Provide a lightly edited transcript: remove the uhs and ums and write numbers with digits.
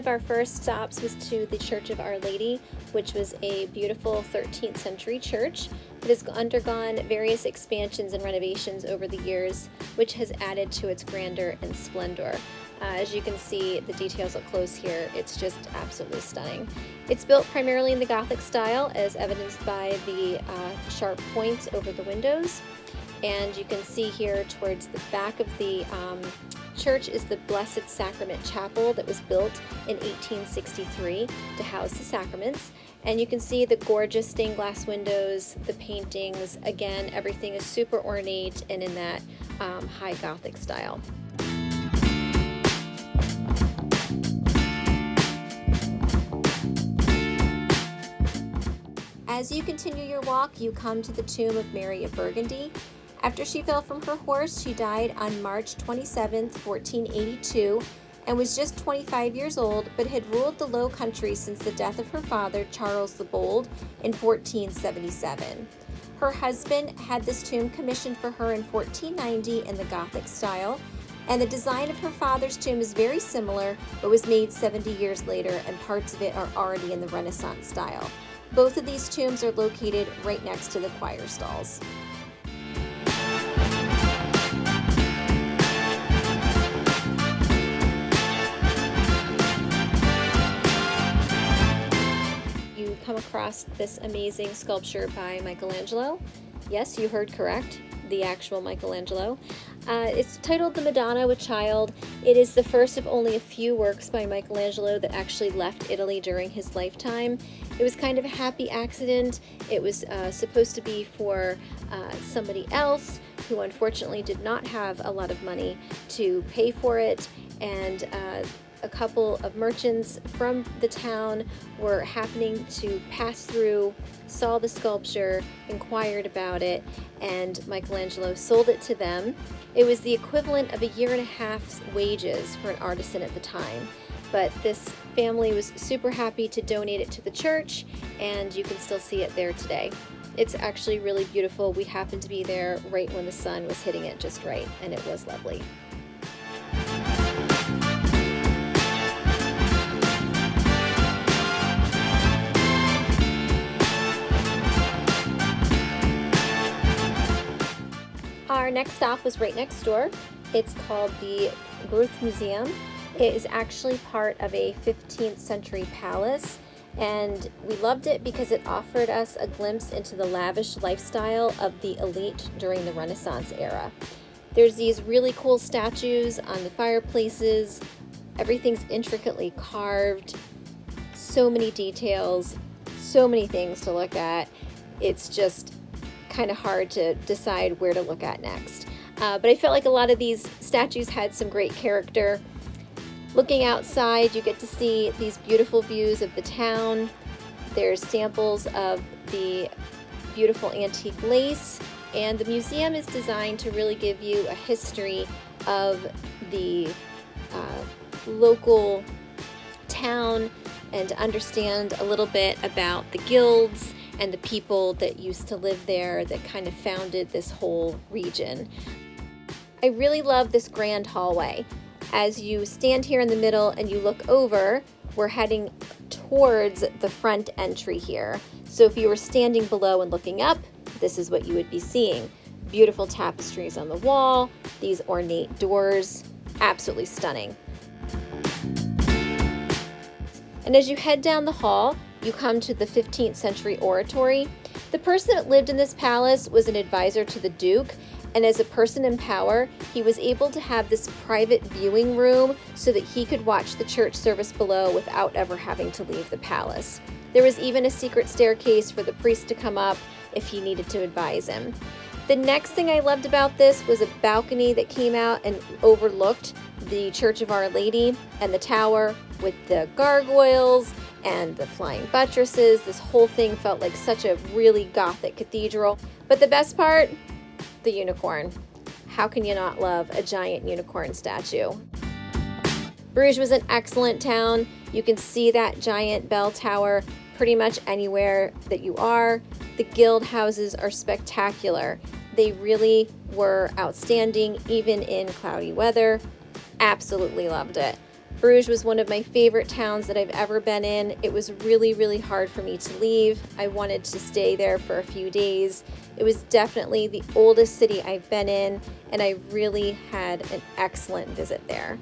of our first stops was to the Church of Our Lady, which was a beautiful 13th century church that has undergone various expansions and renovations over the years, which has added to its grandeur and splendor. As you can see, the details up close here, it's just absolutely stunning. It's built primarily in the Gothic style, as evidenced by the sharp points over the windows. And you can see here towards the back of the church is the Blessed Sacrament Chapel that was built in 1863 to house the sacraments. And you can see the gorgeous stained glass windows, the paintings. Again, everything is super ornate and in that high Gothic style. As you continue your walk, you come to the tomb of Mary of Burgundy. After she fell from her horse, she died on March 27, 1482, and was just 25 years old, but had ruled the Low Countries since the death of her father, Charles the Bold, in 1477. Her husband had this tomb commissioned for her in 1490 in the Gothic style, and the design of her father's tomb is very similar, but was made 70 years later, and parts of it are already in the Renaissance style. Both of these tombs are located right next to the choir stalls. You come across this amazing sculpture by Michelangelo. Yes, you heard correct, the actual Michelangelo. It's titled The Madonna with Child. It is the first of only a few works by Michelangelo that actually left Italy during his lifetime. It was kind of a happy accident. It was supposed to be for somebody else who unfortunately did not have a lot of money to pay for it, and a couple of merchants from the town were happening to pass through, saw the sculpture, inquired about it, and Michelangelo sold it to them. It was the equivalent of a year and a half's wages for an artisan at the time. But this family was super happy to donate it to the church, and you can still see it there today. It's actually really beautiful. We happened to be there right when the sun was hitting it just right, and it was lovely. Our next stop was right next door. It's called the Gruuthusemuseum. It is actually part of a 15th century palace, and we loved it because it offered us a glimpse into the lavish lifestyle of the elite during the Renaissance era. There's these really cool statues on the fireplaces. Everything's intricately carved, so many details, so many things to look at. It's just kind of hard to decide where to look at next. But I felt like a lot of these statues had some great character. Looking outside, you get to see these beautiful views of the town. There's samples of the beautiful antique lace, and the museum is designed to really give you a history of the local town and to understand a little bit about the guilds and the people that used to live there that kind of founded this whole region. I really love this grand hallway. As you stand here in the middle and you look over, we're heading towards the front entry here. So if you were standing below and looking up, this is what you would be seeing. Beautiful tapestries on the wall, these ornate doors, absolutely stunning. And as you head down the hall, you come to the 15th century oratory. The person that lived in this palace was an advisor to the Duke, and as a person in power, he was able to have this private viewing room so that he could watch the church service below without ever having to leave the palace. There was even a secret staircase for the priest to come up if he needed to advise him. The next thing I loved about this was a balcony that came out and overlooked the Church of Our Lady and the tower with the gargoyles and the flying buttresses. This whole thing felt like such a really Gothic cathedral. But the best part, the unicorn. How can you not love a giant unicorn statue? Bruges was an excellent town. You can see that giant bell tower pretty much anywhere that you are. The guild houses are spectacular. They really were outstanding even in cloudy weather. Absolutely loved it. Bruges was one of my favorite towns that I've ever been in. It was really, really hard for me to leave. I wanted to stay there for a few days. It was definitely the oldest city I've been in, and I really had an excellent visit there.